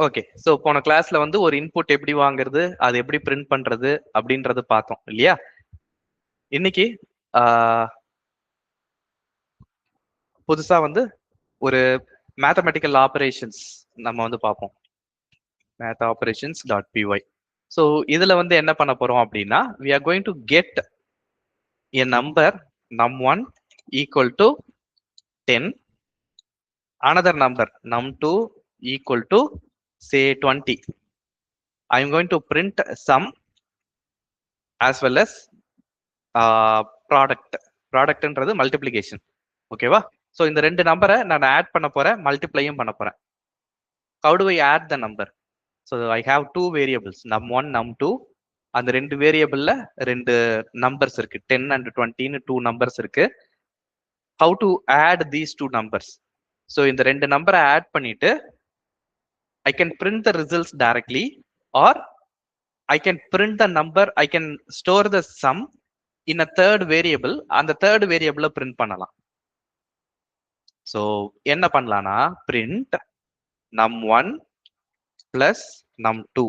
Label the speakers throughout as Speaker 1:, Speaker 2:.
Speaker 1: Okay, so போன கிளாஸ்ல வந்து ஒரு இன்புட் எப்படி வாங்குறது, அது எப்படி பிரிண்ட் பண்றது அப்படின்றது பார்த்தோம் இல்லையா? இன்னைக்கு புதுசா வந்து ஒரு மேத்தமெட்டிக்கல் ஆபரேஷன்ஸ் நம்ம வந்து பார்ப்போம். math operations dot py. So இதுல வந்து என்ன பண்ண போறோம் அப்படின்னா, we are going to get a number num1 equal to 10, another number num2 equal to say 20. I am going to print sum as well as ப்ராடக்ட்ன்றது மல்டிப்ளிகேஷன். ஓகேவா? So இந்த ரெண்டு நம்பரை நான் ஆட் பண்ண போறேன், மல்டிப்ளையும் பண்ண போறேன். How do I add the number? So I have two variables num1 num2. அந்த ரெண்டு வேரியபிள்ல ரெண்டு நம்பர்ஸ் இருக்கு, 10 and 20ன்னு டூ நம்பர்ஸ் இருக்கு. How to add these two numbers? So இந்த ரெண்டு நம்பரை ஆட் பண்ணிட்டு I can print the results directly, or I can print the number, I can store the sum in a third variable. அந்த third variable print பண்ணலாம். So என்ன பண்ணலாம்னா print num1 plus num2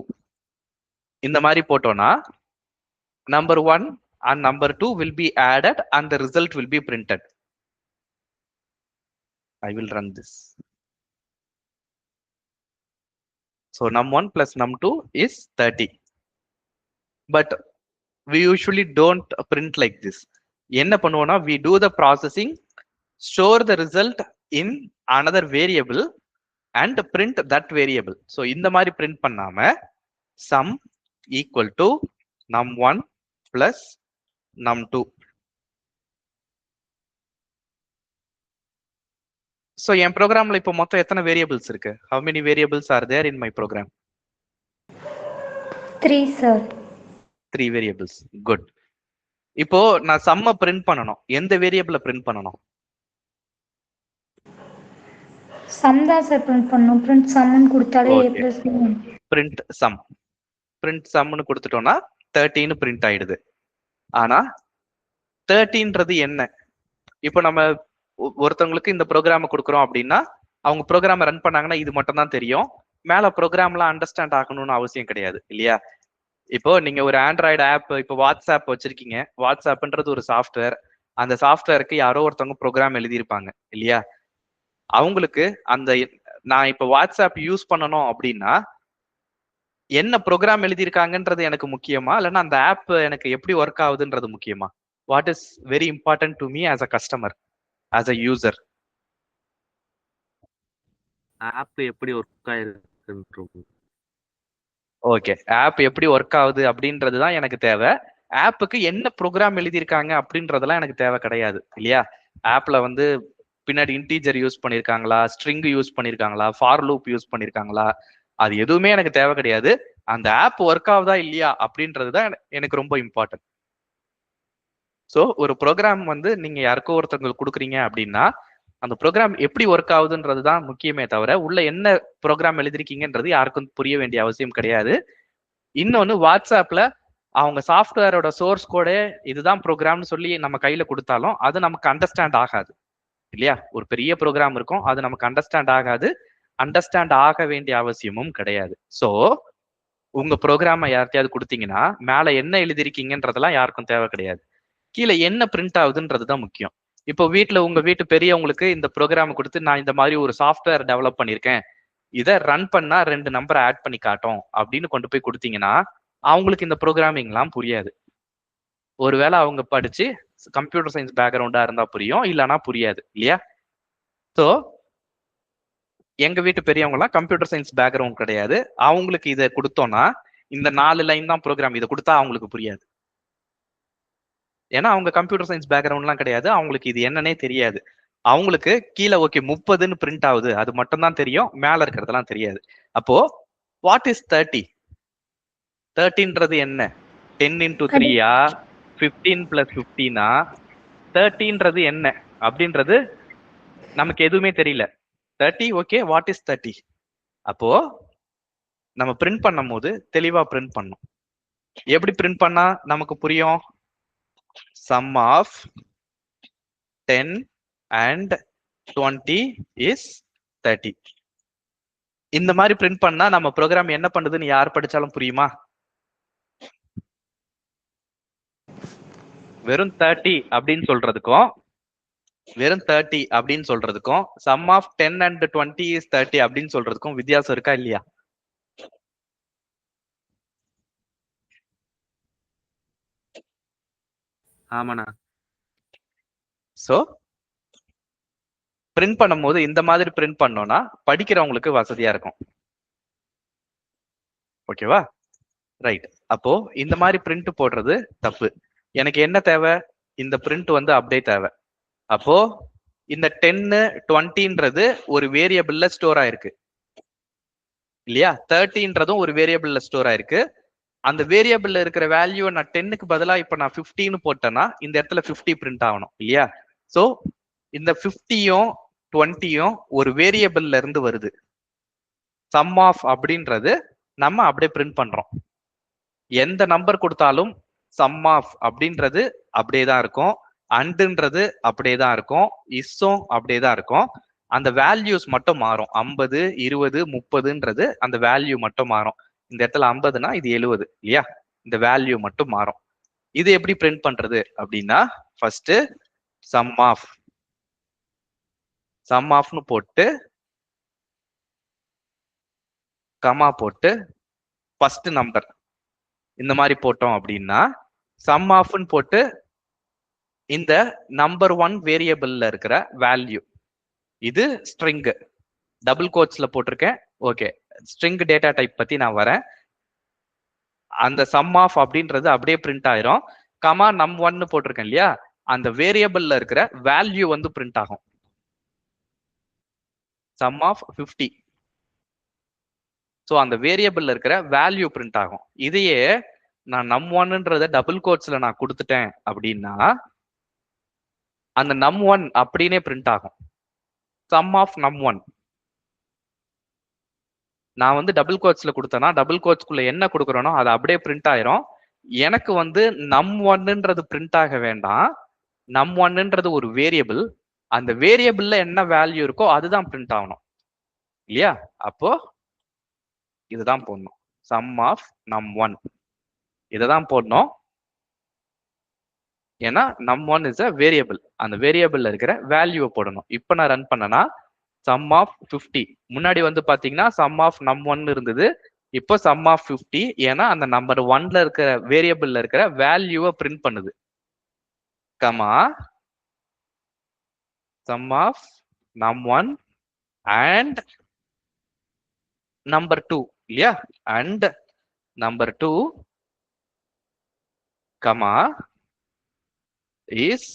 Speaker 1: இந்த மாதிரி போட்டோம்னா number 1 and number 2 will be added and the result will be printed. I will run this. So num1 plus num2 is 30. But we usually don't print like this. என்ன பண்ணுவோம்னா we do the processing, store the result in another variable and print that variable. So இந்த மாதிரி print பண்ணாம sum equal to num1 plus num2. So என் ப்ரோக்ராம்ல இப்போ மொத்தம் எத்தனை variables இருக்கு? How many variables are there in my program?
Speaker 2: 3 sir.
Speaker 1: 3 variables. Good. இப்போ நான் சம்ம பிரிண்ட் பண்ணணும், எந்த வேரியபிள பிரிண்ட் பண்ணணும்?
Speaker 2: சம் தான் சார் பிரிண்ட் பண்ணனும். பிரிண்ட் சம்னு கொடுத்தாலே a plus b.
Speaker 1: Print sum. Print சம்னு கொடுத்துட்டோம்னா 13 பிரிண்ட் ஆயிடுது. ஆனா 13ன்றது என்ன? இப்போ நம்ம ஒருத்தவங்களுக்கு இந்த ப்ரோக்ராம் கொடுக்குறோம் அப்படின்னா அவங்க ப்ரோக்ராம் ரன் பண்ணாங்கன்னா இது மட்டும் தான் தெரியும். மேல ப்ரோக்ராம்லாம் அண்டர்ஸ்டாண்ட் ஆகணும்னு அவசியம் கிடையாது இல்லையா? இப்போ நீங்க ஒரு ஆண்ட்ராய்டு ஆப், இப்போ வாட்ஸ்அப் வச்சிருக்கீங்க. வாட்ஸ்அப்ன்றது ஒரு சாஃப்ட்வேர். அந்த சாஃப்ட்வேருக்கு யாரோ ஒருத்தவங்க ப்ரோக்ராம் எழுதியிருப்பாங்க இல்லையா? அவங்களுக்கு அந்த நான் இப்போ வாட்ஸ்அப் யூஸ் பண்ணணும் அப்படின்னா என்ன ப்ரோக்ராம் எழுதியிருக்காங்கன்றது எனக்கு முக்கியமா, இல்லைன்னா அந்த ஆப் எனக்கு எப்படி ஒர்க் ஆகுதுன்றது முக்கியமா? What is very important to me as a customer, as a user?
Speaker 3: App எப்படி ஒர்க் ஆயிருக்கு.
Speaker 1: ஓகே, ஆப் எப்படி ஒர்க் ஆகுது அப்படின்றது தான் எனக்கு தேவை. ஆப்புக்கு என்ன ப்ரோக்ராம் எழுதியிருக்காங்க அப்படின்றதெல்லாம் எனக்கு தேவை கிடையாது இல்லையா? ஆப்ல வந்து பின்னாடி இன்டீஜர் யூஸ் பண்ணியிருக்காங்களா, ஸ்ட்ரிங் யூஸ் பண்ணியிருக்காங்களா, ஃபார் லூப் யூஸ் பண்ணியிருக்காங்களா, அது எதுவுமே எனக்கு தேவை கிடையாது. அந்த ஆப் ஒர்க் ஆகுதா இல்லையா அப்படின்றது தான் எனக்கு ரொம்ப இம்பார்ட்டன்ட். ஸோ ஒரு ப்ரோக்ராம் வந்து நீங்க யாருக்கோ ஒருத்தவங்களுக்கு கொடுக்குறீங்க அப்படின்னா அந்த ப்ரோக்ராம் எப்படி ஒர்க் ஆகுதுன்றது தான் முக்கியமே தவிர உள்ள என்ன ப்ரோக்ராம் எழுதிருக்கீங்கன்றது யாருக்கும் புரிய வேண்டிய அவசியம் கிடையாது. இன்னொன்னு, வாட்ஸ்அப்ல அவங்க சாஃப்ட்வேரோட சோர்ஸ் கோட இதுதான் ப்ரோக்ராம்னு சொல்லி நம்ம கையில கொடுத்தாலும் அது நமக்கு அண்டர்ஸ்டாண்ட் ஆகாது இல்லையா? ஒரு பெரிய ப்ரோக்ராம் இருக்கும், அது நமக்கு அண்டர்ஸ்டாண்ட் ஆகாது. அண்டர்ஸ்டாண்ட் ஆக வேண்டிய அவசியமும் கிடையாது. ஸோ உங்க ப்ரோக்ராம யார்கிட்டயாவது கொடுத்தீங்கன்னா மேல என்ன எழுதிருக்கீங்கன்றதெல்லாம் யாருக்கும் தேவை கிடையாது. கீழே என்ன பிரிண்ட் ஆகுதுன்றது தான் முக்கியம். இப்போ வீட்டுல உங்க வீட்டு பெரியவங்களுக்கு இந்த ப்ரோக்ராம் கொடுத்து நான் இந்த மாதிரி ஒரு சாஃப்ட்வேர் டெவலப் பண்ணிருக்கேன், இதை ரன் பண்ணா 2 நம்பரை ஆட் பண்ணி காட்டும் அப்படின்னு கொண்டு போய் கொடுத்தீங்கன்னா அவங்களுக்கு இந்த ப்ரோக்ராமிங்லாம் புரியாது. ஒருவேளை அவங்க படிச்சு கம்ப்யூட்டர் சயின்ஸ் பேக்ரவுண்டா இருந்தா புரியும், இல்லைன்னா புரியாது இல்லையா? ஸோ எங்க வீட்டு பெரியவங்க எல்லாம் கம்ப்யூட்டர் சயின்ஸ் பேக்ரவுண்ட் கிடையாது. அவங்களுக்கு இதை கொடுத்தோம்னா இந்த 4 லைன் தான் ப்ரோக்ராம், இதை கொடுத்தா அவங்களுக்கு புரியாது. ஏன்னா அவங்க கம்ப்யூட்டர் சயின்ஸ் பேக்ரவுண்ட்லாம் கிடையாது, அவங்களுக்கு இது என்னன்னே தெரியாது. அவங்களுக்கு கீழே ஓகே 30ன்னு பிரிண்ட் ஆகுது அது மட்டும் தான் தெரியும், மேல இருக்கிறதெல்லாம் தெரியாது. அப்போ வாட் இஸ் 30? 30ன்றது என்ன? 10 into 3-ஆ, 15 plus 15-ஆ? 30ன்றது என்ன அப்படின்றது நமக்கு எதுவுமே தெரியல. 30 ஓகே, வாட் இஸ் 30? அப்போ நம்ம பிரிண்ட் பண்ணும் போது தெளிவா பிரிண்ட் பண்ணணும். எப்படி பிரிண்ட் பண்ணா நமக்கு புரியும்? sum of 10 and 20 is 30. இந்த மாதிரி பிரிண்ட் பண்ணா நம்ம ப்ரோக்ராம் என்ன பண்ணுதுன்னு யார் படிச்சாலும் புரியுமா? வெறும் 30 அப்படின்னு சொல்றதுக்கும் வெறும் 30 அப்படின்னு சொல்றதுக்கும் sum of 10 and 20 is 30 அப்படின்னு சொல்றதுக்கும் வித்தியாசம் இருக்கா இல்லையா?
Speaker 3: ஆமாண்ணா.
Speaker 1: சோ பிரிண்ட் பண்ணும்போது இந்த மாதிரி பிரிண்ட் பண்ணோம்னா படிக்கிறவங்களுக்கு வசதியா இருக்கும். ஓகேவா? ரைட். அப்போ இந்த மாதிரி பிரிண்ட் போடுறது தப்பு. எனக்கு என்ன தேவை? இந்த பிரிண்ட் வந்து அப்படியே தேவை. அப்போ இந்த 10 20ன்றது ஒரு வேரியபிள்ல ஸ்டோர் ஆயிருக்கு இல்லையா? 30ன்றதும் ஒரு வேரியபிள்ல ஸ்டோர் ஆயிருக்கு. அந்த வேரியபிள்ல இருக்கிற வேல்யூ நான் 10க்கு பதிலா இப்ப நான் 15 போட்டேன்னா இந்த இடத்துல 50 பிரிண்ட் ஆகணும் இல்லையா? சோ இந்த 50யும் 20யும் ஒரு வேரியபிள்ல இருந்து வருது. சம் ஆஃப் அப்படின்றது நம்ம அப்படியே பிரிண்ட் பண்றோம். எந்த நம்பர் கொடுத்தாலும் சம் ஆஃப் அப்படின்றது அப்படியே தான் இருக்கும். அண்டுன்றது அப்படியே தான் இருக்கும். இஸ்ஸும் அப்படியே தான் இருக்கும். அந்த வேல்யூஸ் மட்டும் மாறும். 50 20 30ன்றது அந்த வேல்யூ மட்டும் மாறும். இந்த இடத்துல 50னா இது 70 இல்லையா? இந்த வேல்யூ மட்டும் மாறும். இது எப்படி பிரிண்ட் பண்றது அப்படின்னா ஃபர்ஸ்ட் சம் ஆஃப்னு போட்டு கமா போட்டு ஃபர்ஸ்ட் நம்பர் இந்த மாதிரி போட்டோம் அப்படின்னா சம் ஆஃப்னு போட்டு இந்த நம்பர் 1 வேரியபிள்ல இருக்கிற வேல்யூ, இது ஸ்ட்ரிங், டபுள் கோட்ஸ்ல போட்டிருக்கேன். ஓகே, ஸ்ட்ரிங் டேட்டா டைப் பத்தி நான் வரேன். அந்த சம் ஆஃப் அப்படின்றது அப்படியே பிரிண்ட் ஆயிரும். கமா num1 போட்டிருக்கேன் இல்லையா? அந்த வேரியபிள்ல இருக்கிற வேல்யூ வந்து பிரிண்ட் ஆகும். Sum of 50. ஸோ அந்த வேரியபிள்ல இருக்கிற வேல்யூ பிரிண்ட் ஆகும். இதையே நான் num1ன்றத டபுள் கோட்ஸ்ல நான் கொடுத்துட்டேன் அப்படின்னா அந்த num1 அப்படின்னே பிரிண்ட் ஆகும். சம் ஆஃப் num1 நான் வந்து டபுள் கோட்ஸ்ல கொடுத்தேன்னா டபுள் கோட்ஸ்குள்ள என்ன கொடுக்குறேனோ அது அப்படியே பிரிண்ட் ஆயிரும். எனக்கு வந்து num1ன்றது பிரிண்ட் ஆக வேண்டாம். num1ன்றது ஒரு வேரியபிள். அந்த வேரியபிள்ல என்ன வேல்யூ இருக்கோ அதுதான் பிரிண்ட் ஆகணும் இல்லையா? அப்போ இதுதான் போடணும். சம் ஆஃப் num1 இதுதான் போடணும். ஏன்னா num1 இஸ் அ வேரியபிள். அந்த வேரியபிள்ல இருக்கிற வேல்யூவை போடணும். இப்போ நான் ரன் பண்ணனா சம் ஆஃப் 50 முன்னாடி வந்து பாத்தீங்கன்னா சம் ஆஃப் num1 இருந்தது. இப்போ சம் ஆஃப் 50 ஏன்னா அந்த நம்பர் 1ல இருக்கிற வேரியபிள்ல இருக்கிற வேல்யூவை பிரிண்ட் பண்ணுது. Comma sum of num1 and number 2 இல்லையா? And number 2 comma is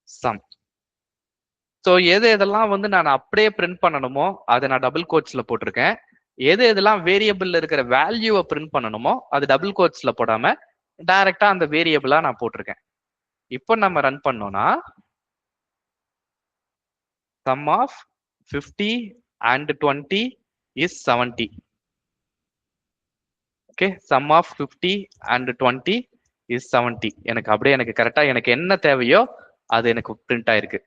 Speaker 1: sum. So எதெல்லாம் வந்து நான் அப்படியே பிரிண்ட் பண்ணணுமோ அதை நான் டபுள் கோட்ஸ்ல போட்டிருக்கேன். எதெல்லாம் வேரியபிள்ல இருக்கிற வேல்யூவை பிரிண்ட் பண்ணணுமோ அது டபுள் கோட்ஸ்ல போடாம டைரக்டா அந்த வேரியபிளா நான் போட்டிருக்கேன். இப்போ நம்ம ரன் பண்ணோம்னா sum of 50 and 20 is 70. Okay, sum of 50 and 20 is 70. எனக்கு கரெக்டா எனக்கு என்ன தேவையோ அது எனக்கு பிரிண்ட் ஆயிருக்கு.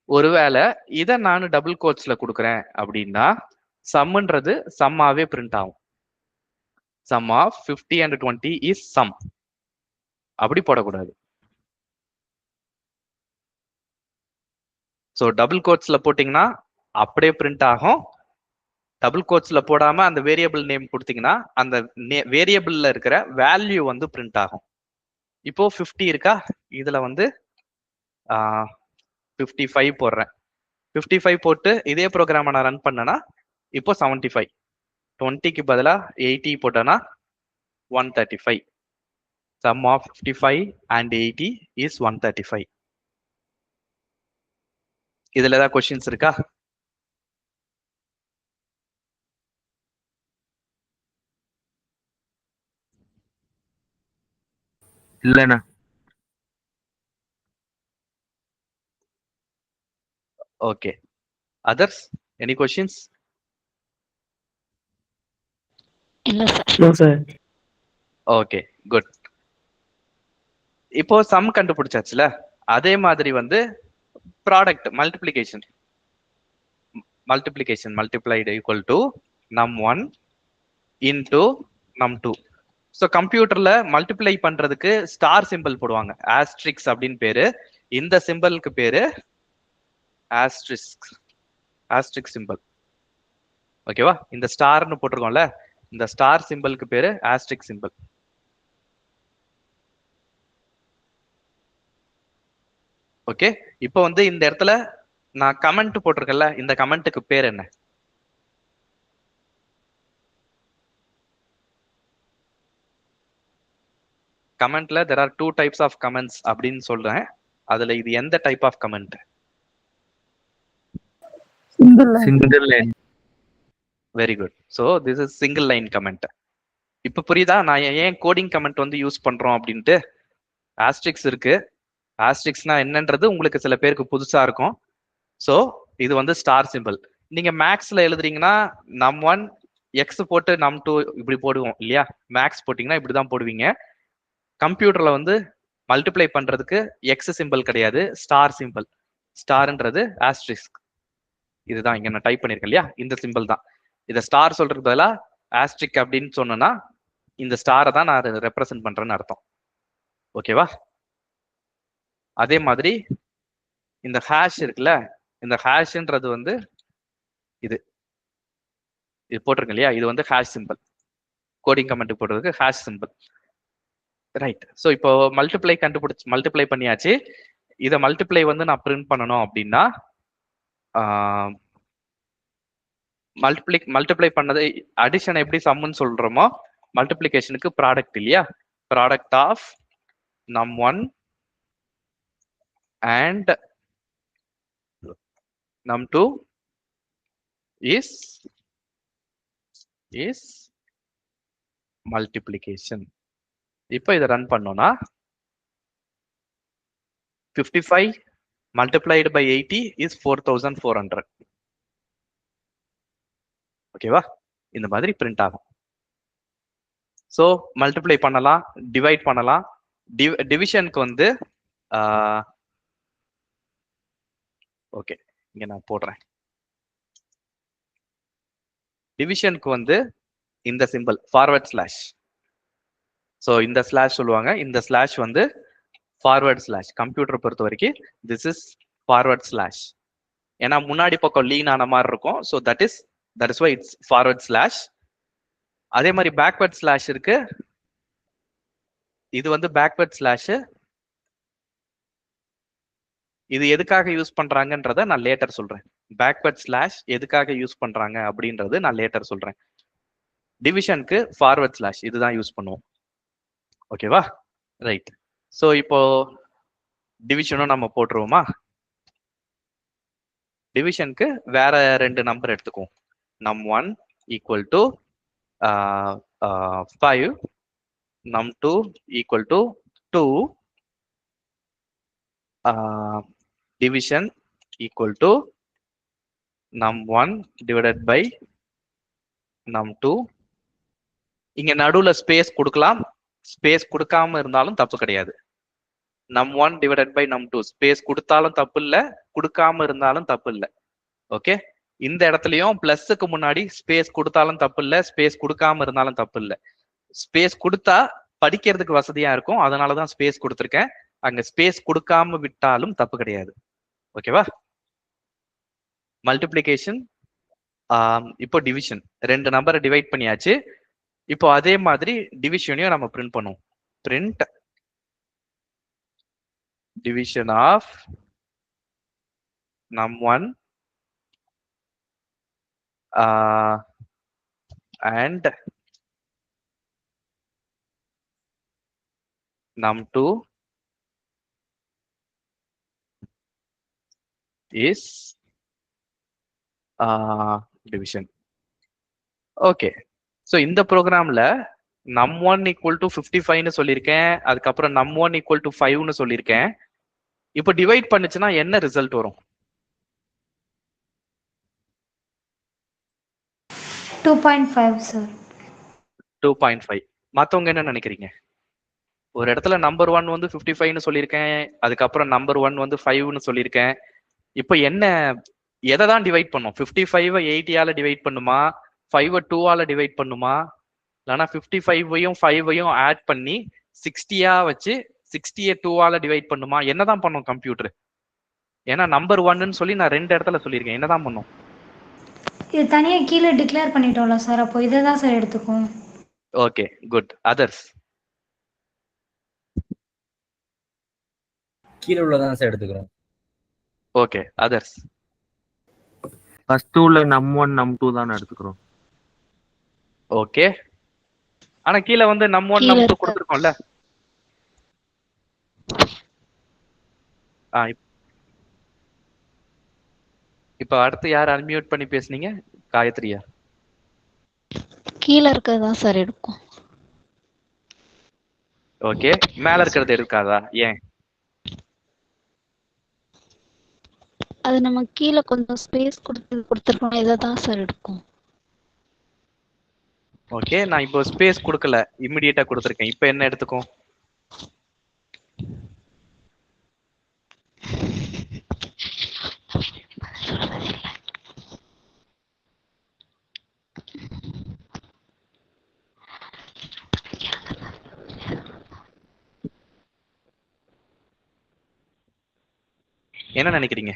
Speaker 1: ஒருவேளை இதை நான் டபுள் கோட்ஸ்ல கொடுக்குறேன் அப்படின்னா சம்ன்றது சம்மாவே பிரிண்ட் ஆகும். Sum of 50 and 20 is sum. அப்படி போடக்கூடாது. ஸோ டபுள் கோட்ஸ்ல போட்டீங்கன்னா அப்படியே பிரிண்ட் ஆகும். டபுள் கோட்ஸ்ல போடாம அந்த வேரியபிள் நேம் கொடுத்தீங்கன்னா அந்த வேரியபிள்ல இருக்கிற வேல்யூ வந்து பிரிண்ட் ஆகும். இப்போ 50 இருக்கா? இதுல வந்து 55 போடுறேன். 55 போட்டு இதே ப்ரோக்ராமை நான் ரன் பண்ணனா இப்போ 75. 20க்கு பதிலா 80 போட்டேன்னா 135. Sum of 55 and 80 is 135. இதுல ஏதாவது கொஸ்டின்ஸ் இருக்கா?
Speaker 3: இல்லண்ணா.
Speaker 1: Okay, others any questions?
Speaker 4: இல்ல சார்.
Speaker 1: Okay, good. இப்போ சம் கண்டுபிடிச்சாச்சுல, அதே மாதிரி வந்து product multiplication multiplication multiplied equal to num1 into num2. So கம்ப்யூட்டர்ல மல்டிப்ளை பண்றதுக்கு ஸ்டார் சிம்பிள் போடுவாங்க, ஆஸ்ட்ரிக்ஸ் அப்படின்னு பேரு. இந்த சிம்பிளுக்கு பேரு ஆஸ்ட்ரிக் சிம்பிள். ஓகேவா? இந்த ஸ்டார்னு போட்டிருக்கோம்ல, இந்த ஸ்டார் சிம்பிளுக்கு பேரு ஆஸ்ட்ரிக் சிம்பிள். ஓகே, இப்போ வந்து இந்த இடத்துல நான் கமெண்ட் போட்டிருக்கேன்ல, இந்த கமெண்ட்டுக்கு பேர் என்ன? கமெண்ட்ல there are 2 types of comments அப்படின்னு சொல்றேன். அதுல இது எந்த type of comment?
Speaker 3: Single line.
Speaker 1: Very good. So this is single line comment. இப்போ புரியுதா நான் ஏன் கோடிங் கமெண்ட் வந்து யூஸ் பண்றோம் அப்படின்ட்டு? ஆஸ்ட்ரிக்ஸ் இருக்கு. ஆஸ்ட்ரிக்ஸ்னா என்னன்றது உங்களுக்கு சில பேருக்கு புதுசா இருக்கும். ஸோ இது வந்து ஸ்டார் சிம்பிள். நீங்க மேக்ஸ்ல எழுதுறீங்கன்னா num1 எக்ஸ் போட்டு num2 இப்படி போடுவோம் இல்லையா? மேக்ஸ் போட்டீங்கன்னா இப்படிதான் போடுவீங்க. கம்ப்யூட்டர்ல வந்து மல்டிப்ளை பண்றதுக்கு எக்ஸ் சிம்பிள் கிடையாது, ஸ்டார் சிம்பிள். ஸ்டார்ன்றது ஆஸ்ட்ரிஸ்க். இதுதான் இங்க நான் டைப் பண்ணிருக்கேன் இல்லையா, இந்த சிம்பிள் தான். இதை ஸ்டார் சொல்றதுக்கு பதிலா ஆஸ்ட்ரிக் அப்படின்னு சொன்னா இந்த ஸ்டாரை தான் நான் ரெப்ரசென்ட் பண்றேன்னு அர்த்தம். ஓகேவா? அதே மாதிரி இந்த ஹேஷ் இருக்குல்ல, இந்த ஹேஷ்ன்றது வந்து இது போட்டிருக்கேன் இல்லையா, இது வந்து ஹேஷ் சிம்பிள். கோடிங் கமெண்ட் போடுறதுக்கு ஹேஷ் சிம்பிள். ரைட். ஸோ இப்போ மல்டிப்ளை பண்ணியாச்சு. இதை மல்டிப்ளை வந்து நான் பிரிண்ட் பண்ணணும் அப்படின்னா மல்டிப்ளை பண்ணதை அடிஷன் எப்படி சம்முன்னு சொல்றோமோ, மல்டிப்ளிகேஷனுக்கு ப்ராடக்ட் இல்லையா, product of num1 and num2 is multiplication. இப்போ இதை ரன் பண்ணோம்னா 55 multiplied by 80 is 4400. ஓகேவா? இந்த மாதிரி பிரிண்ட் ஆகும். ஸோ மல்டிப்ளை பண்ணலாம், டிவைட் பண்ணலாம். டிவிஷனுக்கு வந்து ஓகே இங்க நான் போடுறேன். டிவிஷனுக்கு வந்து இந்த சிம்பிள் ஃபார்வர்ட் ஸ்லாஷ். ஸோ இந்த ஸ்லாஷ் சொல்லுவாங்க, இந்த ஸ்லாஷ் வந்து ஃபார்வர்ட் ஸ்லாஷ். கம்ப்யூட்டர் பொறுத்த வரைக்கும் திஸ் இஸ் ஃபார்வர்ட் ஸ்லாஷ். ஏன்னா முன்னாடி பக்கம் லீன் ஆன மாதிரி இருக்கும். So that is why it's forward slash. அதே மாதிரி பேக்வர்ட் ஸ்லாஷ் இருக்கு, இது வந்து பேக்வர்ட் ஸ்லாஷ். இது எதுக்காக யூஸ் பண்றாங்கன்றத நான் லேட்டர் சொல்றேன். பேக்வர்ட் ஸ்லாஷ் எதுக்காக யூஸ் பண்றாங்க அப்படின்றது நான் லேட்டர் சொல்றேன். டிவிஷனுக்கு ஃபார்வர்ட் ஸ்லாஷ் இதுதான் யூஸ் பண்ணுவோம். ஓகேவா? ரைட். ஸோ இப்போ டிவிஷனும் நம்ம போட்டுருவோமா? டிவிஷனுக்கு வேற 2 நம்பர் எடுத்துக்குவோம். num1 equal to 5, num2 equal to 2, division equal to num1 divided by num2. இங்க நடுவுல ஸ்பேஸ் கொடுக்கலாம், ஸ்பேஸ் கொடுக்காம இருந்தாலும் தப்பு கிடையாது. num1 divided by num2 space கொடுத்தாலும் தப்பு இல்லை, கொடுக்காம இருந்தாலும் தப்பு இல்லை. ஓகே, இந்த இடத்துலயும் பிளஸ்க்கு முன்னாடி ஸ்பேஸ் கொடுத்தாலும் தப்பு இல்லை, ஸ்பேஸ் கொடுக்காம இருந்தாலும் தப்பு இல்லை. ஸ்பேஸ் கொடுத்தா படிக்கிறதுக்கு வசதியா இருக்கும், அதனாலதான் ஸ்பேஸ் கொடுத்துருக்கேன். அங்க ஸ்பேஸ் கொடுக்காம விட்டாலும் தப்பு கிடையாது. ஓகேவா? மல்டிப்ளிகேஷன். இப்போ டிவிஷன் 2 நம்பரை டிவைட் பண்ணியாச்சு. இப்போ அதே மாதிரி டிவிஷனையும் நம்ம பிரிண்ட் பண்ணுவோம். Print division of num1 and num2 is division. Okay, so இந்த ப்ரோக்ராம்ல num1 equal to 55ன்னு சொல்லியிருக்கேன், அதுக்கப்புறம் num1 equal to 5ன்னு சொல்லியிருக்கேன். இப்போ டிவைட் பண்ணுச்சுன்னா என்ன ரிசல்ட் வரும்?
Speaker 2: 2.5 சார்.
Speaker 1: 2.5. மத்தவங்க என்ன நினைக்கிறீங்க? ஒரு இடத்துல நம்பர் 1 வந்து 55ன்னு சொல்லியிருக்கேன், அதுக்கப்புறம் நம்பர் 1 வந்து 5ன்னு சொல்லியிருக்கேன். இப்போ என்ன எதை தான் டிவைட் பண்ணும்? 55 80ஆல டிவைட் பண்ணுமா, 5 2ஆல டிவைட் பண்ணுமா, இல்லைன்னா 55ஐயும் 5ஐயும் ஆட் பண்ணி 60ஆ வச்சு 60 2ஆல டிவைட் பண்ணுமா? என்னதான் பண்ணும் கம்ப்யூட்டர்? ஏன்னா நம்பர் 1ன்னு சொல்லி நான் 2 இடத்துல சொல்லியிருக்கேன். என்னதான் பண்ணும்?
Speaker 2: இது தனியாக கீழே டிக்ளேர் பண்ணிட்டோம்ல சார், அப்போ இதை தான் சார் எடுத்துக்கும்.
Speaker 1: Okay good. அதர்ஸ்?
Speaker 5: கீழே உள்ளதான் சார் எடுத்துக்கிறோம்.
Speaker 1: Okay others?
Speaker 3: ஃபர்ஸ்ட் உள்ள num1 num2 தான் எடுத்துக்கிறோம்.
Speaker 1: ஓகே. ஆனா கீழே வந்து num1
Speaker 4: கீழே
Speaker 1: num2
Speaker 4: இருக்க
Speaker 1: கொடுத்துருக்கோம்ல. இப்ப அடுத்து யார் அன்மியூட் பண்ணி பேசுனீங்க? காயத்ரியா?
Speaker 4: கீழே இருக்கிறதான் சார் எடுக்கும்.
Speaker 1: ஓகே. மேல இருக்கிறது எடுக்காதா? ஏன்?
Speaker 4: அது நம்ம கீழே கொஞ்சம் ஸ்பேஸ் கொடுத்துருக்கோம், இதை தான் சார் எடுக்கும்.
Speaker 1: ஓகே, நான் இப்போ ஸ்பேஸ் கொடுக்கல, இமிடியேட்டா கொடுத்துருக்கேன். இப்போ என்ன எடுத்துக்கும்? என்ன நினைக்கிறீங்க?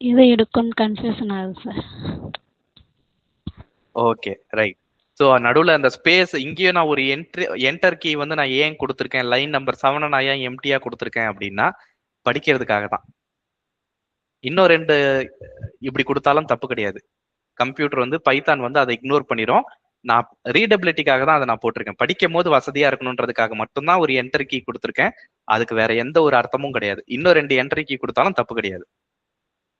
Speaker 4: இதை எடுக்கும்னு கன்ஃபியூஷன் ஆகுது சார்.
Speaker 1: Okay right. ஸோ நடுவில் அந்த ஸ்பேஸ் இங்கேயும் நான் ஒரு என்டர் கீ வந்து நான் ஏன் கொடுத்துருக்கேன், லைன் நம்பர் 7 நான் ஏன் எம்டியா கொடுத்துருக்கேன் அப்படின்னா படிக்கிறதுக்காக தான். இன்னும் 2 இப்படி கொடுத்தாலும் தப்பு கிடையாது. கம்ப்யூட்டர் வந்து பைத்தான் வந்து அதை இக்னோர் பண்ணிடும். நான் ரீடபிலிட்டிக்காக தான் அதை நான் போட்டிருக்கேன். படிக்கும் போது வசதியா இருக்கணுன்றதுக்காக மட்டும்தான் ஒரு என்டர் கீ கொடுத்துருக்கேன். அதுக்கு வேற எந்த ஒரு அர்த்தமும் கிடையாது. இன்னும் 2 என்டர் கீ கொடுத்தாலும் தப்பு கிடையாது.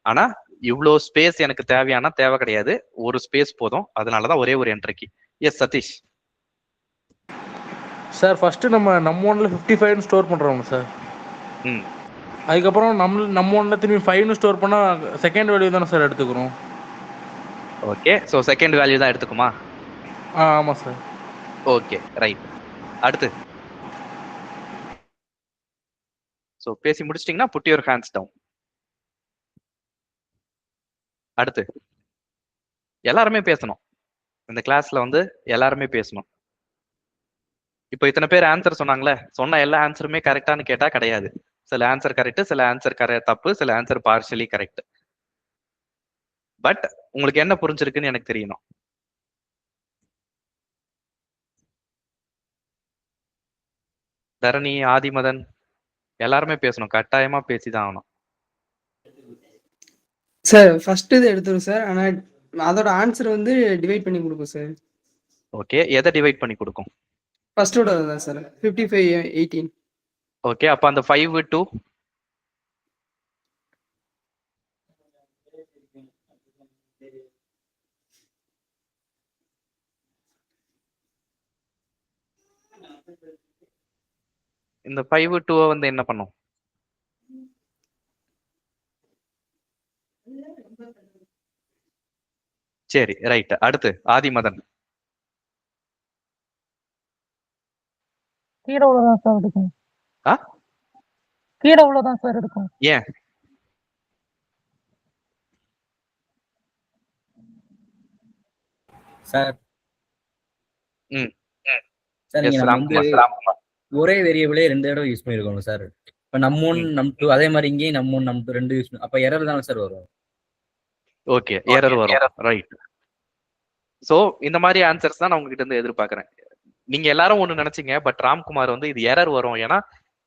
Speaker 1: ஆனா இவ்வளோ ஸ்பேஸ் எனக்கு தேவையானா தேவை கிடையாது, ஒரு ஸ்பேஸ் போதும். அதனாலதான் ஒரே ஒரு enter key. Yes Sathish?
Speaker 6: Sir first நம்ம num1ல 55 ஸ்டோர் பண்றோம் சார். அதுக்கப்புறம் num1ல திரும்பி 5 ஸ்டோர் பண்ணா செகண்ட் வேல்யூ தானே சார் எடுத்துக்கிறோம்.
Speaker 1: ஓகே, ஸோ செகண்ட் வேல்யூ தான் எடுத்துக்குமா?
Speaker 6: ஆமா சார்.
Speaker 1: Okay right. அடுத்து ஸோ பேசி முடிச்சிட்டிங்கன்னா புட் யுவர் ஹேண்ட்ஸ் டவுன். அடுத்து எல்லாருமே பேசணும். இந்த கிளாஸ்ல வந்து எல்லாருமே பேசணும். இப்போ இத்தனை பேர் ஆன்சர் சொன்னாங்களே, சொன்ன எல்லா ஆன்சருமே கரெக்டானு கேட்டா கிடையாது. சில ஆன்சர் கரெக்ட், சில ஆன்சர் தப்பு, சில ஆன்சர் பார்ஷியலி கரெக்ட். பட் உங்களுக்கு என்ன புரிஞ்சிருக்குன்னு எனக்கு தெரியணும். தரணி, ஆதிமதன் எல்லாருமே பேசணும். கட்டாயமா பேசிதான் ஆகணும்.
Speaker 7: சார் ஃபர்ஸ்ட் இது எடுத்துரும் சார். ஆனா அதோட ஆன்சர் வந்து டிவைட் பண்ணி கொடுக்கும் சார்.
Speaker 1: ஓகே, எதை டிவைட் பண்ணி கொடுக்கும்?
Speaker 7: ஃபர்ஸ்டோட தான் சார் 55 18.
Speaker 1: ஓகே, அப்ப அந்த 5 2 இந்த 5 2 வந்து என்ன பண்ணும்? சரி ரைட். அடுத்து ஆதிமதன்.
Speaker 8: கீழே உள்ளதான் சார் எடுக்கும். கீழே உள்ளதான் சார் எடுக்கும்.
Speaker 1: ஏன்?
Speaker 5: சார் சார்
Speaker 1: Yes,
Speaker 5: நீங்க நம்ம வந்து
Speaker 1: ராம்குமார்.
Speaker 5: ஒரே வேரியபிளே 2 தடவை யூஸ் பண்ணிருக்கோம் சார். இப்ப num1 num2 அதே மாதிரி இங்கேயும் num1 num2 2 யூஸ் அப்ப எரர் தானே சார் வரும்.
Speaker 1: ஓகே, எரர் வரும். ரைட். சோ இந்த மாதிரி ஆன்சர்ஸ் தான் நான் உங்ககிட்ட இருந்து எதிர்பார்க்கறேன். நீங்க எல்லாரும் ஒண்ணு நினைச்சீங்க, பட் ராம்குமார் வந்து இது எரர் வரும், ஏன்னா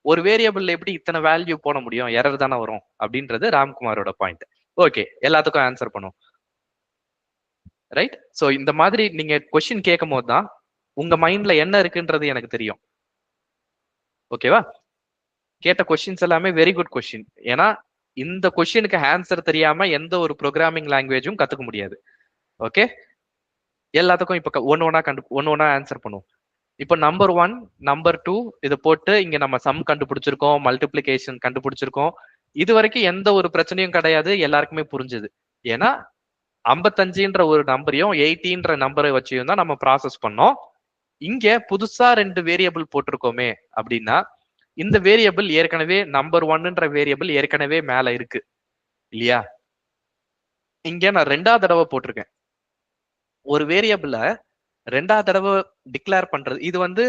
Speaker 1: ஒரு வேரியபிள்ல எப்படி இத்தனை வேல்யூ போட முடியும், எரர் தானே வரும் அப்படின்றது ராம்குமாரோட பாயிண்ட். ஓகே, எல்லாத்துக்கும் ஆன்சர் பண்ணும். ரைட். சோ இந்த மாதிரி நீங்க கொஸ்டின் கேட்கும் போது தான் உங்க மைண்ட்ல என்ன இருக்குன்றது எனக்கு தெரியும். ஓகேவா? கேட்ட கொஸ்டின்ஸ் எல்லாமே வெரி குட் கொஸ்டின். ஏன்னா இந்த கொஸ்டினுக்கு ஆன்சர் தெரியாம எந்த ஒரு ப்ரோக்ராமிங் லாங்குவேஜும் கத்துக்க முடியாது. ஓகே, எல்லாத்துக்கும் இப்ப ஒன்னு ஆன்சர் பண்ணுவோம். இப்போ நம்பர் 1 நம்பர் 2 இதை போட்டு இங்க நம்ம சம் கண்டுபிடிச்சிருக்கோம், மல்டிப்ளிகேஷன் கண்டுபிடிச்சிருக்கோம். இது வரைக்கும் எந்த ஒரு பிரச்சனையும் கிடையாது, எல்லாருக்குமே புரிஞ்சுது. ஏன்னா 55ன்ற ஒரு நம்பரையும் 80ன்ற நம்பரை வச்சியும் தான் நம்ம ப்ராசஸ் பண்ணோம். இங்க புதுசா 2 வேரியபிள் போட்டிருக்கோமே அப்படின்னா இந்த வேரியபிள் ஏற்கனவே நம்பர் ஒன்னுன்ற வேரியபிள் ஏற்கனவே மேல இருக்கு இல்லையா? இங்க நான் 2வது தடவை போட்டிருக்கேன். ஒரு வேரியபிள 2வது தடவை டிக்ளேர் பண்றது, இது வந்து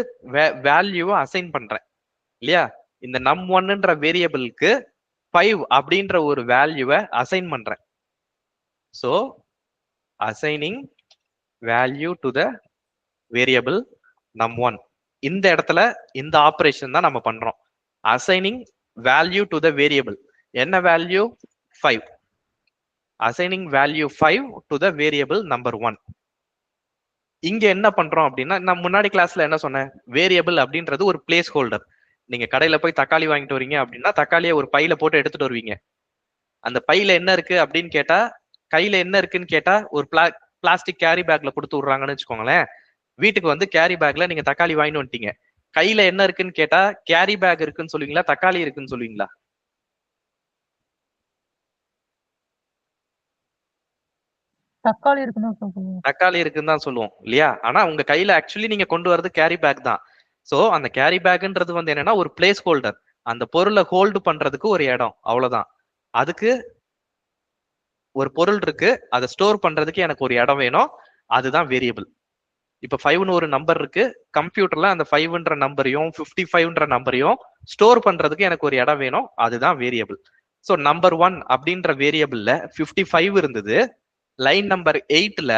Speaker 1: வேல்யூவை அசைன் பண்றேன் இல்லையா? இந்த num1ன்ற வேரியபிளுக்கு 5 அப்படின்ற ஒரு வேல்யூவை அசைன் பண்றேன். So assigning value to the variable num1. இந்த இடத்துல இந்த ஆபரேஷன் தான் நம்ம பண்றோம். Assigning value to the variable. என்ன value? 5. Assigning value 5 to the variable number 1. இங்க என்ன பண்றோம் அப்படின்னா, நான் முன்னாடி கிளாஸ்ல என்ன சொன்னேன், வேரியபிள் அப்படின்றது ஒரு பிளேஸ் ஹோல்டர். நீங்க கடையில போய் தக்காளி வாங்கிட்டு வரீங்க அப்படின்னா தக்காளியை ஒரு பையில போட்டு எடுத்துட்டு வருவீங்க. அந்த பையில என்ன இருக்கு அப்படின்னு கேட்டா, கையில என்ன இருக்குன்னு கேட்டா ஒரு பிளாஸ்டிக் கேரி பேக்ல கொடுத்து விடுறாங்கன்னு வச்சுக்கோங்களேன். வீட்டுக்கு வந்து கேரி பேக்ல நீங்க தக்காளி வாங்கிட்டு வந்துட்டீங்க. கையில என்ன இருக்குன்னு கேட்டா கேரி பேக் இருக்குன்னு சொல்லுவீங்களா, தக்காளி இருக்குன்னு சொல்லுவீங்களா?
Speaker 8: தக்காளி இருக்குன்னு சொல்லுங்க.
Speaker 1: தக்காளி இருக்குன்னு தான் சொல்லுவோம் இல்லையா? ஆனா உங்க கையில ஆக்சுவலி நீங்க கொண்டு வரது கேரி பேக் தான். சோ அந்த கேரி பேக்ன்றது வந்து என்னன்னா ஒரு பிளேஸ் ஹோல்டர். அந்த பொருளை ஹோல்டு பண்றதுக்கு ஒரு இடம், அவ்வளவுதான். அதுக்கு ஒரு பொருள் இருக்கு, அதை ஸ்டோர் பண்றதுக்கு எனக்கு ஒரு இடம் வேணும், அதுதான் வேரியபிள். இப்ப 5ன்னு ஒரு நம்பர் இருக்கு, கம்ப்யூட்டர்ல அந்த 5ன்ற நம்பரையும் 55ன்ற நம்பரையும் ஸ்டோர் பண்றதுக்கு எனக்கு ஒரு இடம் வேணும், அதுதான் வேரியபிள். சோ நம்பர் 1 அப்படின்ற வேரியபிள்ல 55 இருந்தது. லைன் நம்பர் 8ல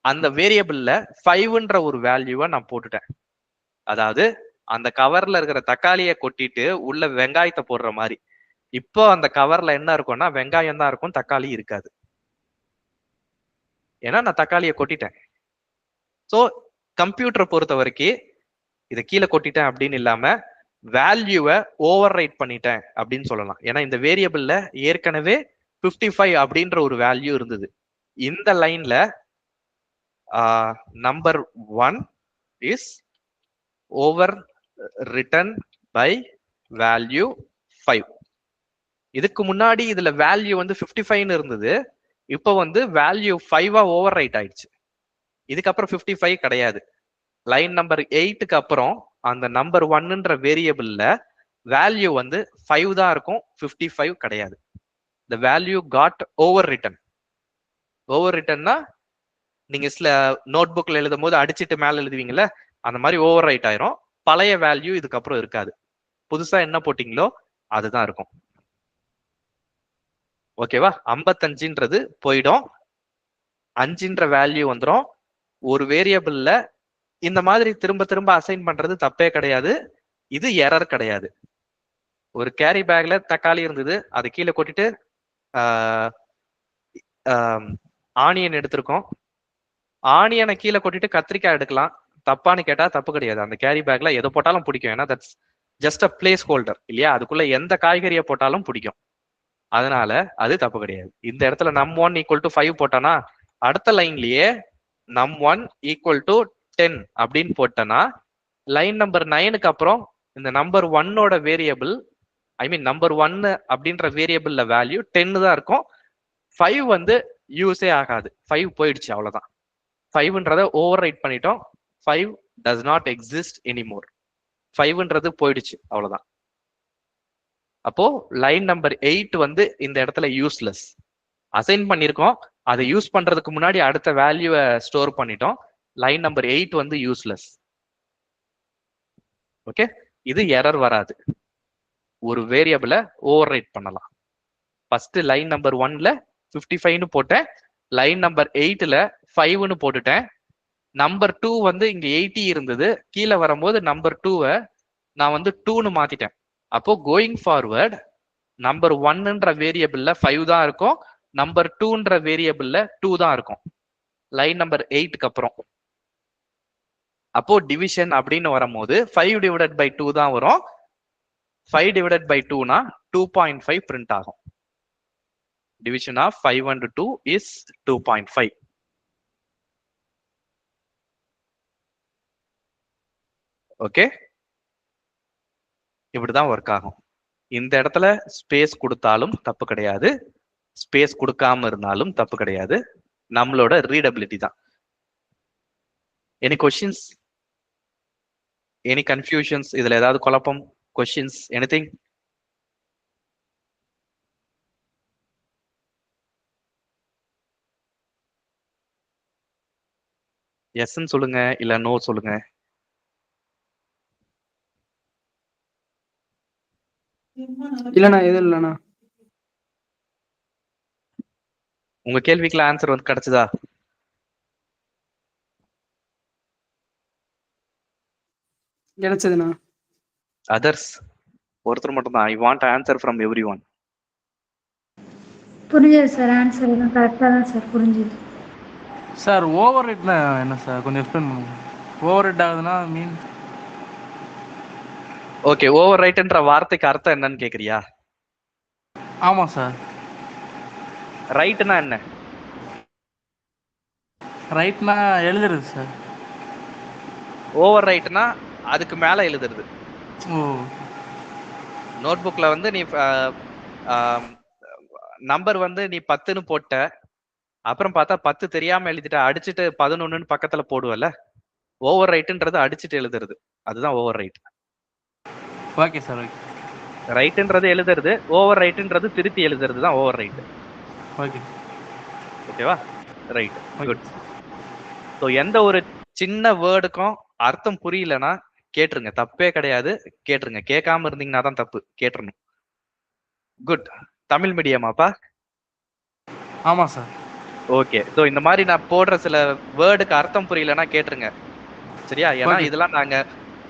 Speaker 1: அந்த வேரியபிள்ல 5ன்ற ஒரு வேல்யூவை நான் போட்டுட்டேன். அதாவது அந்த கவர்ல இருக்கிற தக்காளியை கொட்டிட்டு உள்ள வெங்காயத்தை போடுற மாதிரி. இப்போ அந்த கவர்ல என்ன இருக்கும்னா வெங்காயம் தான் இருக்கும், தக்காளி இருக்காது. ஏன்னா நான் தக்காளியை கொட்டிட்டேன். சோ கம்ப்யூட்டரை பொறுத்த வரைக்கும் இதை கீழே கொட்டிட்டேன் அப்படின்னு இல்லாம வேல்யூவை ஓவர் ரைட் பண்ணிட்டேன் அப்படின்னு சொல்லலாம். ஏன்னா இந்த வேரியபிள்ல ஏற்கனவே 55 அப்படின்ற ஒரு வேல்யூ இருந்தது. இந்த லைன்ல number 1 is overwritten by value 5. இதுக்கு முன்னாடி இதுல வேல்யூ வந்து 55ன்னு இருந்தது, இப்போ வந்து வேல்யூ 5ஆ ஓவர் ரைட் ஆயிடுச்சு. இதுக்கப்புறம் 55 கிடையாது. லைன் நம்பர் 8க்கு அப்புறம் அந்த நம்பர் 1ன்ற வேரியபிள்ல வேல்யூ வந்து 5 தான் இருக்கும், 55 கிடையாது. the value got overwritten. ஓவர்ரிட்டன்னா நீங்க சில நோட் புக்ல எழுதும் போது அடிச்சுட்டு மேல எழுதுவீங்கல்ல, அந்த மாதிரி ஓவர் ரைட் ஆயிரும். பழைய வேல்யூ இதுக்கப்புறம் இருக்காது. புதுசா என்ன போட்டீங்களோ அதுதான் இருக்கும். ஓகேவா? 55ன்றது போயிடும், 5ன்ற வேல்யூ வந்துடும். ஒரு வேரியபிள்ல இந்த மாதிரி திரும்ப திரும்ப அசைன் பண்றது தப்பே கிடையாது, இது எரர் கிடையாது. ஒரு கேரி பேக்ல தக்காளி இருந்தது, அது கீழே கொட்டிட்டு ஆனியன் எடுத்திருக்கோம். ஆனியனை கீழே கொட்டிட்டு கத்திரிக்காய் எடுக்கலாம், தப்பான்னு கேட்டா தப்பு கிடையாது. அந்த கேரி பேக்ல எதை போட்டாலும் பிடிக்கும், ஏன்னா that's just a place holder இல்லையா? அதுக்குள்ள எந்த காய்கறியை போட்டாலும் பிடிக்கும், அதனால அது தப்பு கிடையாது. இந்த இடத்துல num1 = 5 போட்டானா அடுத்த லைன்லயே num1 = 10 அப்படின்னு போட்டனா லைன் நம்பர் 9க்கு அப்புறம் இந்த நம்பர் 1ஓட வேரியபிள், ஐ மீன் நம்பர் 1 அப்படின்ற வேரியபிள்ல வேல்யூ 10 தான் இருக்கும். 5 வந்து யூஸே ஆகாது, 5 போயிடுச்சு, அவ்வளவுதான். 5ன்றத ஓவர் ரைட் பண்ணிட்டோம், 5 does not exist anymore. 5ன்றது போயிடுச்சு, அவ்வளவுதான். அப்போ லைன் நம்பர் 8 வந்து இந்த இடத்துல யூஸ்லெஸ். அசைன் பண்ணிருக்கோம், அதை யூஸ் பண்றதுக்கு முன்னாடி அடுத்த வேல்யூவை ஸ்டோர் பண்ணிட்டோம். லைன் நம்பர் 8 வந்து யூஸ்லெஸ். ஓகே, இது எரர் வராது. ஒரு வேரியபிளை ஓவர் ரைட் பண்ணலாம். ஃபர்ஸ்ட் லைன் நம்பர் 1ல 55ன்னு போட்டேன், லைன் நம்பர் 8ல 5ன்னு போட்டுட்டேன். நம்பர் 2 வந்து இங்க 80 இருந்தது, கீழே வரும்போது நம்பர் 2வை நான் வந்து 2ன்னு மாத்திட்டேன். அப்போ கோயிங் ஃபார்வர்ட் நம்பர் 1ன்ற வேரியபிள்ல 5 தான் இருக்கும், நம்பர் 2ன்ற வேரியபிள்ல 2 தான் இருக்கும் லைன் நம்பர் 8க்கு அப்புறம். அப்போ டிவிஷன் அப்படின்னு வரும்போது 5 divided by 2 தான் வரும். 5 divided by 2னா 2.5 பிரிண்ட் ஆகும். Division of 5 and 2 is 2.5. Okay, இப்படிதான் ஒர்க் ஆகும். இந்த இடத்துல ஸ்பேஸ் கொடுத்தாலும் தப்பு கிடையாது, ஸ்பேஸ் கொடுக்காம இருந்தாலும் தப்பு கிடையாது, நம்மளோட ரீடபிலிட்டி தான். Any questions, any confusions? இதுல ஏதாவது குழப்பம் கொஸ்டின்ஸ் எனிதிங்? எஸ்ன்னு சொல்லுங்க, இல்ல நோ சொல்லுங்க.
Speaker 7: இல்லண்ணா எதுவும் இல்லண்ணா.
Speaker 1: உங்க கேள்விக்குலாம் ஆன்சர் வந்து கிடைச்சதா?
Speaker 7: கிடைச்சதுண்ணா.
Speaker 1: அதர்ஸ் ஒருத்தர் மட்டும் தான். I want answer from every one.
Speaker 2: புரிஞ்சது சார். ஆன்சர் எல்லாம் கரெக்டாக தான் சார் புரிஞ்சுது.
Speaker 6: சார் ஓவர் ரேட்னா என்ன சார், கொஞ்சம் எக்ஸ்பிளைன் பண்ணுங்க. ஓவர் ரேட் ஆகுதுன்னா மீன்?
Speaker 1: ஓகே, ஓவர் ரைட்ன்ற வார்த்தைக்கு அர்த்தம் என்னன்னு கேக்குறியா?
Speaker 6: ஆமாம் சார்.
Speaker 1: ரைட்னா என்ன?
Speaker 6: ரைட்னா எழுதுறது சார்.
Speaker 1: ஓவர் ரைட்னா அதுக்கு மேல எழுதுறது.
Speaker 6: ஓ.
Speaker 1: நோட் புக்ல வந்து நீ நம்பர் வந்து நீ 10ன்னு போட்ட, அப்புறம் பார்த்தா 10 தெரியாம எழுதிட்ட, அடிச்சுட்டு 11ன்னு பக்கத்துல போடுவல. ஓவர் ரைட்ன்றது அடிச்சுட்டு எழுதுறது, அதுதான் over write.
Speaker 6: Okay sir. Okay.
Speaker 1: ரைட்ன்றது எழுதுறது, ஓவர் ரைட்ன்றது திருப்பி எழுதுறது தான் ஓவர் ரைட்.
Speaker 6: ஓகே.
Speaker 1: ஓகேவா? Right,
Speaker 6: okay.
Speaker 1: குட். ஸோ எந்த ஒரு சின்ன வேர்டுக்கும் அர்த்தம் புரியலன்னா கேட்டுருங்க, தப்பே கிடையாது. கேட்டுருங்க, கேட்காம இருந்தீங்கன்னா தான் தப்பு, கேட்டுறணும். குட். தமிழ் மீடியமாப்பா?
Speaker 6: ஆமாம் சார்.
Speaker 1: ஓகே. ஸோ இந்த மாதிரி நான் போடுற சில வேர்டுக்கு அர்த்தம் புரியலன்னா கேட்டுருங்க, சரியா? ஏன்னா
Speaker 6: ஓகே.
Speaker 1: இதெல்லாம் நாங்க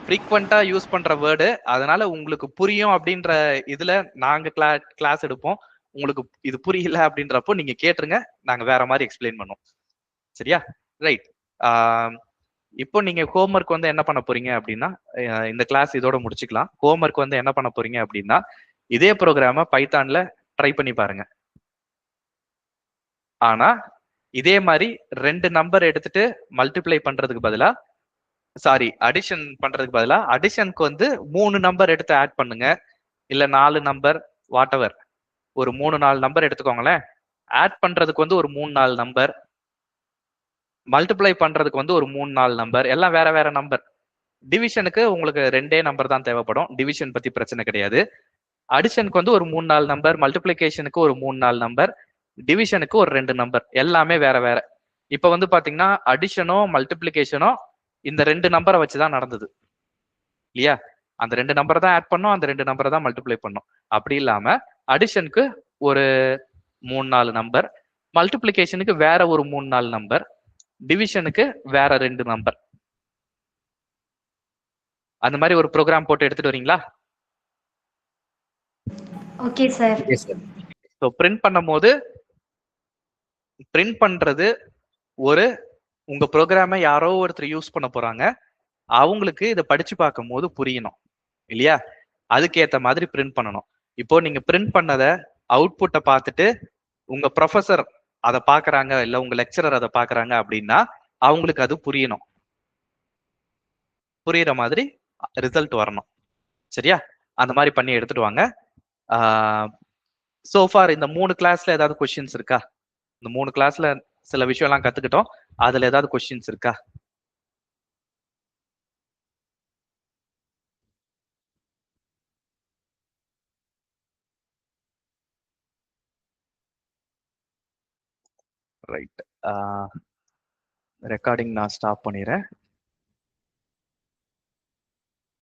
Speaker 1: ஃப்ரீக்வெண்டா யூஸ் பண்ற வேர்டு, அதனால உங்களுக்கு புரியும் அப்படின்ற இதுல நாங்க கிளாஸ் எடுப்போம். உங்களுக்கு இது புரியல அப்படின்றப்போ நீங்க கேட்டுருங்க, நாங்க வேற மாதிரி எக்ஸ்பிளைன் பண்ணுவோம், சரியா? ரைட். இப்போ நீங்க ஹோம்ஒர்க் வந்து என்ன பண்ண போறீங்க அப்படின்னா, இந்த கிளாஸ் இதோட முடிச்சுக்கலாம். ஹோம்ஒர்க் வந்து என்ன பண்ண போறீங்க அப்படின்னா, இதே ப்ரோக்ராம பைத்தான்ல ட்ரை பண்ணி பாருங்க. ஆனா இதே மாதிரி 2 நம்பர் எடுத்துட்டு மல்டிப்ளை பண்றதுக்கு பதிலா, சாரி அடிஷன் பண்றதுக்கு பதிலா, அடிஷனுக்கு வந்து 3 நம்பர் எடுத்து ஆட் பண்ணுங்க, இல்ல 4 நம்பர், வாட் எவர். ஒரு 3-4 நம்பர் எடுத்துக்கோங்களேன். ஆட் பண்றதுக்கு வந்து ஒரு 3-4 நம்பர், மல்டிப்ளை பண்றதுக்கு வந்து ஒரு 3-4 நம்பர், எல்லாம் வேற வேற நம்பர். டிவிஷனுக்கு உங்களுக்கு 2 நம்பர் தான் தேவைப்படும், டிவிஷன் பத்தி பிரச்சனை கிடையாது. அடிஷனுக்கு வந்து ஒரு 3-4 நம்பர், மல்டிப்ளிகேஷனுக்கு ஒரு 3-4 நம்பர், டிவிஷனுக்கு ஒரு 2 நம்பர், எல்லாமே வேற வேற. இப்ப வந்து பாத்தீங்கன்னா அடிஷனோ மல்டிப்ளிகேஷனோ இந்த 2 நம்பரை வச்சுதான் நடந்தது இல்லையா? அந்த 2 நம்பரை தான் ஆட் பண்ணோம், அந்த 2 நம்பரை தான் மல்டிப்ளை பண்ணோம். அப்படி இல்லாம அடிஷனுக்கு ஒரு 3-4 நம்பர், மல்டிப்ளிகேஷனுக்கு வேற ஒரு 3-4 நம்பர், டிவிஷனுக்கு வேற 2 நம்பர். அந்த மாதிரி ஒரு ப்ரோக்ராம் போட்டு எடுத்துட்டு வரீங்களா?
Speaker 2: Okay sir.
Speaker 5: Okay sir.
Speaker 1: So print பண்ணும்போது, பிரிண்ட் பண்றது ஒரு உங்க ப்ரோக்ராமை யாரோ ஒருத்தர் யூஸ் பண்ண போறாங்க, அவங்களுக்கு இதை படிச்சு பார்க்கும் போது புரியணும் இல்லையா? அதுக்கேத்த மாதிரி பிரிண்ட் பண்ணணும். இப்போ நீங்க பிரிண்ட் பண்ணதை அவுட்புட்டை பார்த்துட்டு உங்க ப்ரொஃபசர் அதை பாக்குறாங்க, இல்ல உங்க லெக்சரர் அதை பாக்குறாங்க அப்படின்னா அவங்களுக்கு அது புரியணும், புரியுற மாதிரி ரிசல்ட் வரணும், சரியா? அந்த மாதிரி பண்ணி எடுத்துட்டு வாங்க. சோஃபார் இந்த 3 கிளாஸ்ல ஏதாவது கொஸ்டின்ஸ் இருக்கா? இந்த 3 கிளாஸ்ல சில விஷயம் எல்லாம் கத்துக்கிட்டோம், அதுல ஏதாவது கொஸ்டின்ஸ் இருக்கா? ரைட். ரெக்கார்டிங் நான் ஸ்டாப் பண்ணிடுறேன்.